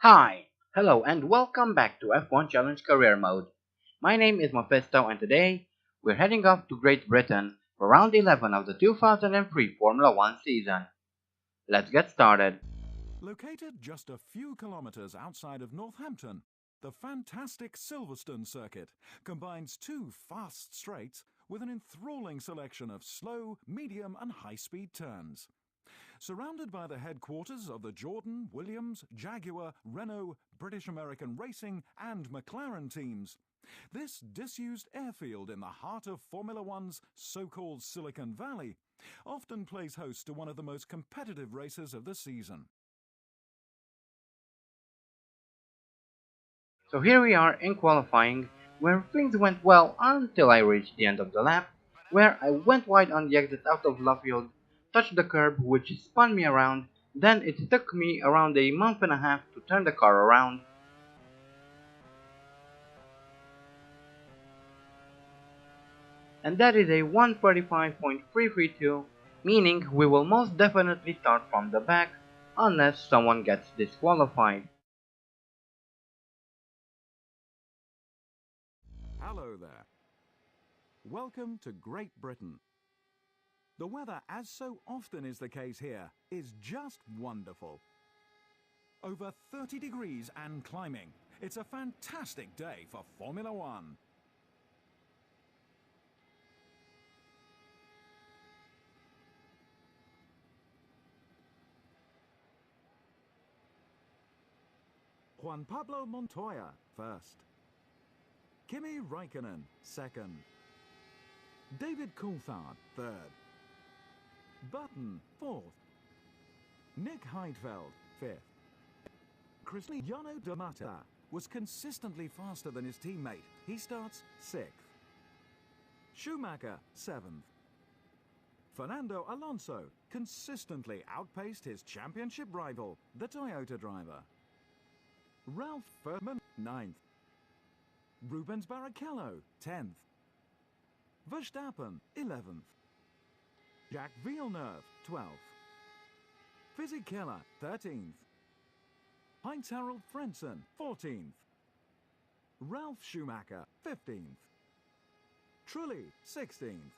Hi, hello, and welcome back to F1 Challenge Career Mode. My name is Mephisto, and today we're heading off to Great Britain for round 11 of the 2003 Formula 1 season. Let's get started. Located just a few kilometers outside of Northampton, the fantastic Silverstone circuit combines two fast straights with an enthralling selection of slow, medium and high-speed turns. Surrounded by the headquarters of the Jordan, Williams, Jaguar, Renault, British American Racing and McLaren teams, this disused airfield in the heart of Formula One's so-called Silicon Valley often plays host to one of the most competitive races of the season. So here we are in qualifying, where things went well until I reached the end of the lap, where I went wide on the exit out of Luffield, touched the curb which spun me around, then it took me around a month and a half to turn the car around. And that is a 135.332, meaning we will most definitely start from the back unless someone gets disqualified. Hello there. Welcome to Great Britain. The weather, as so often is the case here, is just wonderful. Over 30 degrees and climbing. It's a fantastic day for Formula One. Juan Pablo Montoya first. Kimi Raikkonen second. David Coulthard third. Button fourth. Nick Heidfeld fifth. Cristiano D'Amata was consistently faster than his teammate. He starts sixth. Schumacher seventh. Fernando Alonso consistently outpaced his championship rival, the Toyota driver. Ralph Furman ninth. Rubens Barrichello 10th. Verstappen 11th. Jacques Villeneuve 12th. Fisichella 13th. Heinz-Harald Frentzen 14th. Ralf Schumacher 15th. Trulli 16th.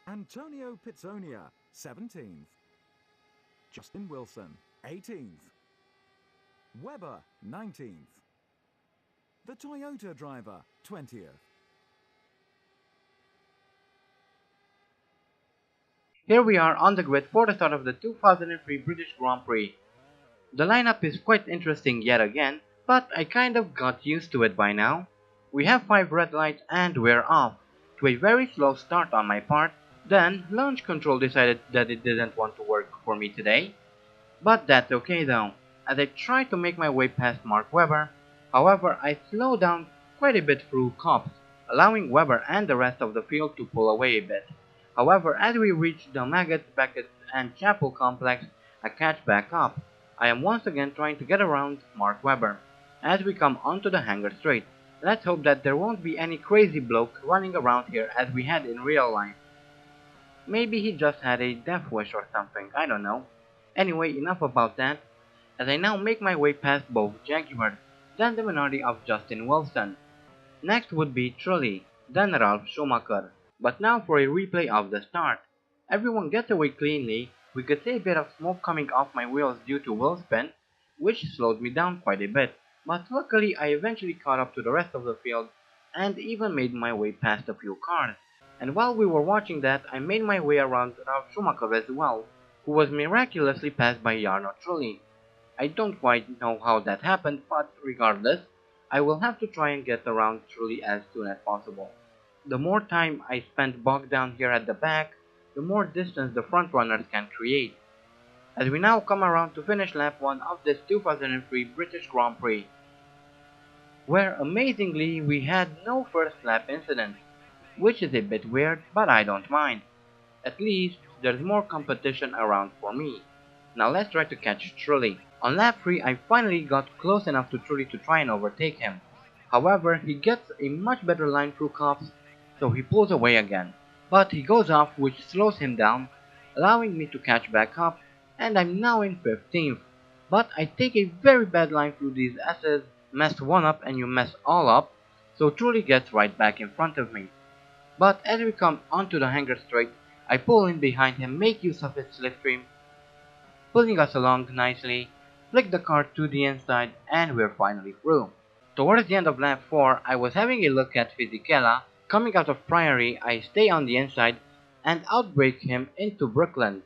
Antonio Pizzonia 17th. Justin Wilson 18th. Webber 19th. The Toyota driver 20th. Here we are on the grid for the start of the 2003 British Grand Prix. The lineup is quite interesting yet again, but I kind of got used to it by now. We have 5 red lights and we're off, to a very slow start on my part. Then launch control decided that it didn't want to work for me today. But that's okay though, as I try to make my way past Mark Webber. However, I slow down quite a bit through Copse, allowing Webber and the rest of the field to pull away a bit. However, as we reach the Maggott, Beckett and Chapel complex, I catch back up. I am once again trying to get around Mark Webber. As we come onto the hangar straight, let's hope that there won't be any crazy bloke running around here as we had in real life. Maybe he just had a death wish or something, I don't know. Anyway, enough about that. As I now make my way past both Jaguar, then the minority of Justin Wilson. Next would be Trulli, then Ralf Schumacher. But now for a replay of the start. Everyone gets away cleanly. We could see a bit of smoke coming off my wheels due to wheel spin, which slowed me down quite a bit. But luckily I eventually caught up to the rest of the field and even made my way past a few cars. And while we were watching that, I made my way around Ralf Schumacher as well, who was miraculously passed by Jarno Trulli. I don't quite know how that happened, but regardless, I will have to try and get around Trulli as soon as possible. The more time I spend bogged down here at the back, the more distance the front runners can create. As we now come around to finish lap 1 of this 2003 British Grand Prix, where amazingly we had no first lap incidents, which is a bit weird, but I don't mind. At least there's more competition around for me. Now let's try to catch Trulli. On lap 3 I finally got close enough to Trulli to try and overtake him. However, he gets a much better line through Copse, so he pulls away again. But he goes off, which slows him down, allowing me to catch back up, and I'm now in 15th. But I take a very bad line through these S's, mess one up and you mess all up, so Truly gets right back in front of me. But as we come onto the hanger straight, I pull in behind him, make use of his slipstream, pulling us along nicely, flick the car to the inside, and we're finally through. Towards the end of lap 4, I was having a look at Fisichella. Coming out of Priory, I stay on the inside and outbrake him into Brooklands.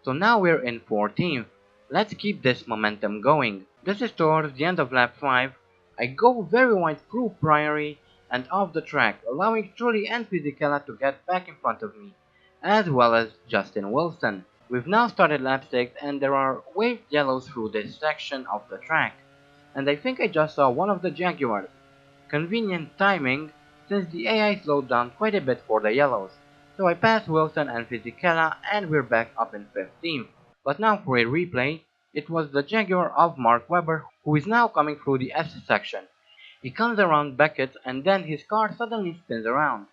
So now we're in 14th. Let's keep this momentum going. This is towards the end of lap 5. I go very wide through Priory and off the track, allowing Truly and Fisichella to get back in front of me, as well as Justin Wilson. We've now started lap 6 and there are waved yellows through this section of the track, and I think I just saw one of the Jaguars. Convenient timing, since the AI slowed down quite a bit for the yellows, so I passed Wilson and Fisichella and we're back up in 15th. But now for a replay, it was the Jaguar of Mark Webber who is now coming through the S section. He comes around Beckett and then his car suddenly spins around.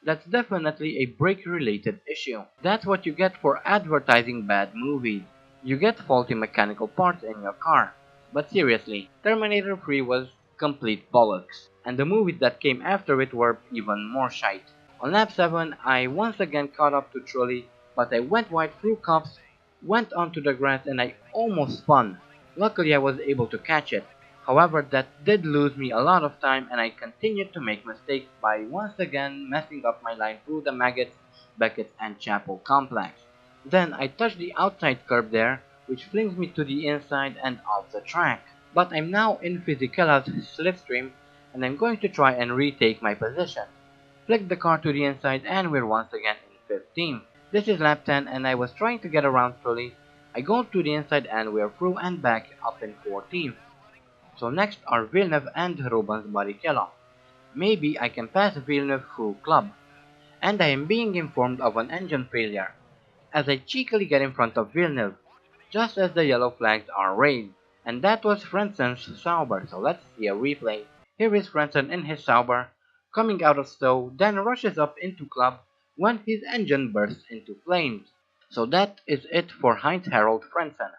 That's definitely a brake related issue. That's what you get for advertising bad movies. You get faulty mechanical parts in your car. But seriously, Terminator 3 was complete bollocks, and the movies that came after it were even more shite. On lap 7, I once again caught up to Trulli, but I went wide through cops, went onto the grass and I almost spun. Luckily I was able to catch it. However, that did lose me a lot of time and I continued to make mistakes by once again messing up my line through the Maggots, Beckett and Chapel complex. Then I touch the outside curb there, which flings me to the inside and off the track. But I'm now in Fisichella's slipstream and I'm going to try and retake my position. Flick the car to the inside and we're once again in 15th. This is lap 10 and I was trying to get around Trulli. I go to the inside and we're through and back up in 14th. So next are Villeneuve and Rubens Barrichello. Maybe I can pass Villeneuve through club. And I am being informed of an engine failure, as I cheekily get in front of Villeneuve, just as the yellow flags are raised. And that was Frenzen's Sauber, so let's see a replay. Here is Frenzen in his Sauber, coming out of stow, then rushes up into club when his engine bursts into flames. So that is it for Heinz-Harald Frenzen.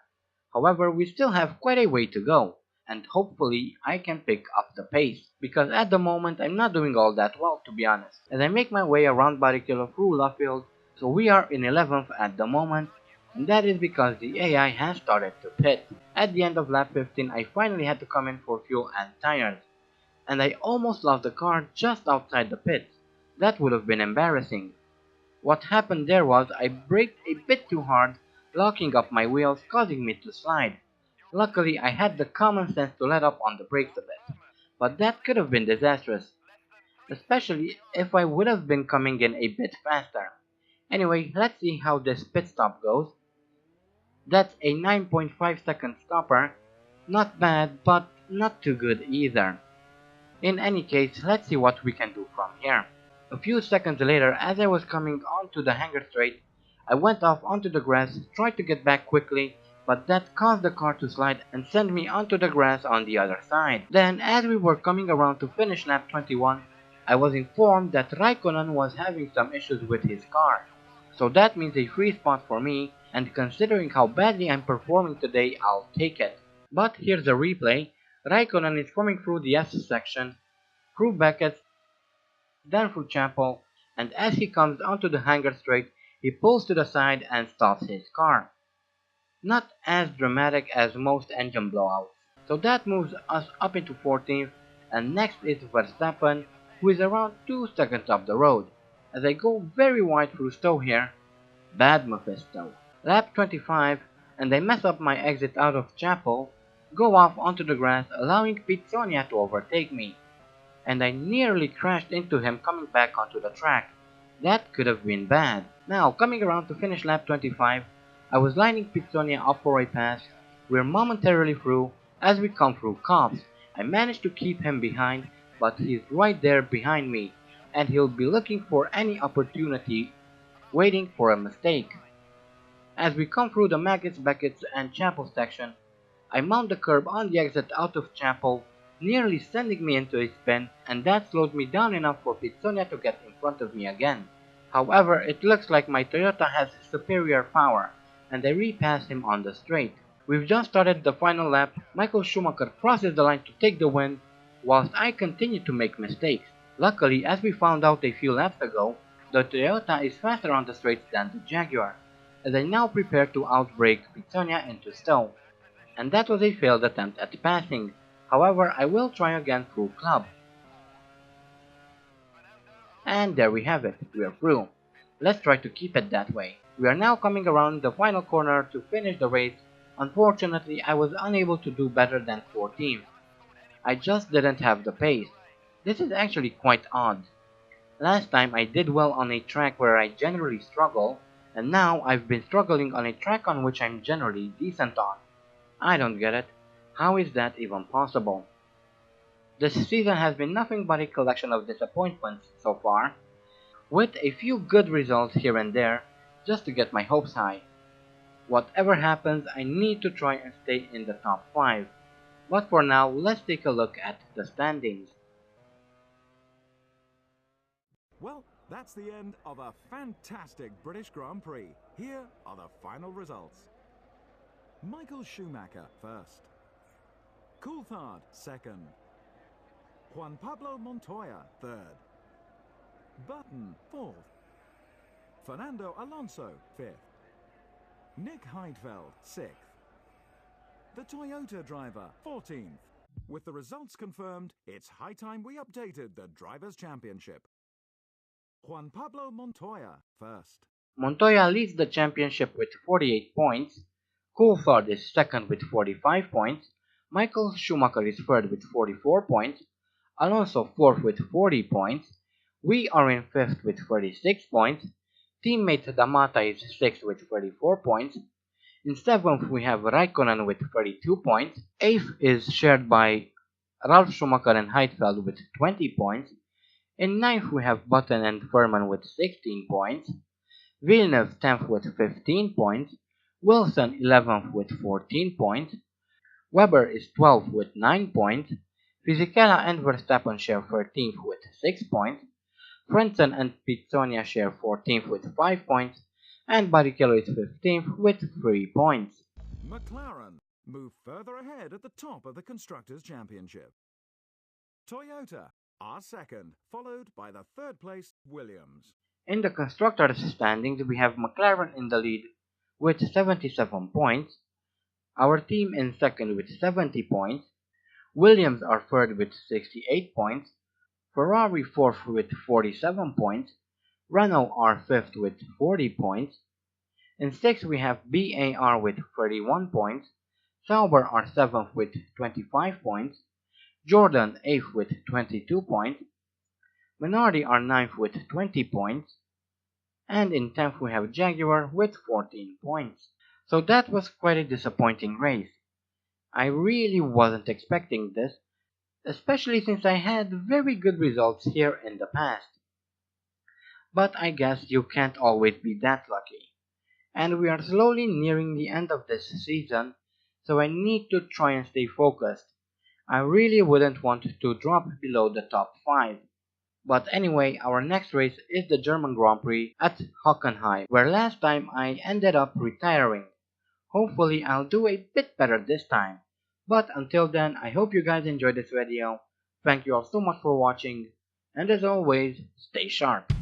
However, we still have quite a way to go, and hopefully I can pick up the pace, because at the moment I'm not doing all that well, to be honest, as I make my way around Barrichello through Luffield, so we are in 11th at the moment, and that is because the AI has started to pit. At the end of lap 15 I finally had to come in for fuel and tires, and I almost lost the car just outside the pits. That would have been embarrassing. What happened there was I braked a bit too hard, locking up my wheels, causing me to slide. Luckily, I had the common sense to let up on the brakes a bit, but that could have been disastrous, especially if I would have been coming in a bit faster. Anyway, let's see how this pit stop goes. That's a 9.5 second stopper. Not bad, but not too good either. In any case, let's see what we can do from here. A few seconds later, as I was coming onto the hanger straight, I went off onto the grass, tried to get back quickly, but that caused the car to slide and send me onto the grass on the other side. Then, as we were coming around to finish lap 21, I was informed that Raikkonen was having some issues with his car. So that means a free spot for me, and considering how badly I'm performing today, I'll take it. But here's a replay. Raikkonen is coming through the S section, through Beckett, then through Chapel, and as he comes onto the hanger straight, he pulls to the side and stops his car. Not as dramatic as most engine blowouts. So that moves us up into 14th, and next is Verstappen, who is around 2 seconds up the road. As I go very wide through Stowe here, bad Mephisto. Lap 25, and I mess up my exit out of Chapel, go off onto the grass, allowing Pete Sonia to overtake me, and I nearly crashed into him coming back onto the track. That could have been bad. Now, coming around to finish lap 25, I was lining Pete Sonia up for a pass. We're momentarily through. As we come through cops, I managed to keep him behind, but he's right there behind me, and he'll be looking for any opportunity, waiting for a mistake. As we come through the Maggots, Beckett and Chapel section, I mount the curb on the exit out of Chapel, nearly sending me into a spin, and that slowed me down enough for Pete Sonia to get in front of me again. However, it looks like my Toyota has superior power, and I repass him on the straight. We've just started the final lap. Michael Schumacher crosses the line to take the win, whilst I continue to make mistakes. Luckily, as we found out a few laps ago, the Toyota is faster on the straights than the Jaguar, as I now prepare to outbrake Pizzonia into stow. And that was a failed attempt at passing. However, I will try again through club. And there we have it, we are through. Let's try to keep it that way. We are now coming around the final corner to finish the race. Unfortunately, I was unable to do better than 14th. I just didn't have the pace. This is actually quite odd. Last time I did well on a track where I generally struggle, and now I've been struggling on a track on which I'm generally decent on. I don't get it. How is that even possible? This season has been nothing but a collection of disappointments so far, with a few good results here and there, just to get my hopes high. Whatever happens, I need to try and stay in the top 5. But for now, let's take a look at the standings. Well, that's the end of a fantastic British Grand Prix. Here are the final results. Michael Schumacher first. Coulthard second. Juan Pablo Montoya third. Button fourth. Fernando Alonso fifth. Nick Heidfeld sixth. The Toyota driver 14th. With the results confirmed, it's high time we updated the Drivers' Championship. Juan Pablo Montoya first. Montoya leads the championship with 48 points, Coulthard is second with 45 points, Michael Schumacher is third with 44 points, Alonso fourth with 40 points, we are in fifth with 36 points, teammate Damata is sixth with 34 points, in seventh we have Raikkonen with 32 points, eighth is shared by Ralf Schumacher and Heidfeld with 20 points, in ninth we have Button and Furman with 16 points, Villeneuve 10th with 15 points, Wilson 11th with 14 points, Webber is 12th with 9 points, Fisichella and Verstappen share 13th with 6 points, Frentzen and Pizzonia share 14th with 5 points, and Barrichello is 15th with 3 points. McLaren move further ahead at the top of the Constructors' Championship. Toyota are second, followed by the third place Williams. In the Constructors' standings, we have McLaren in the lead with 77 points, our team in second with 70 points, Williams are third with 68 points, Ferrari fourth with 47 points, Renault are fifth with 40 points, in sixth we have BAR with 31 points, Sauber are seventh with 25 points, Jordan eighth with 22 points, Minardi are ninth with 20 points, and in 10th we have Jaguar with 14 points. So that was quite a disappointing race. I really wasn't expecting this, especially since I had very good results here in the past. But I guess you can't always be that lucky. And we are slowly nearing the end of this season, so I need to try and stay focused. I really wouldn't want to drop below the top 5. But anyway, our next race is the German Grand Prix at Hockenheim, where last time I ended up retiring. Hopefully I'll do a bit better this time. But until then, I hope you guys enjoyed this video. Thank you all so much for watching, and as always, stay sharp.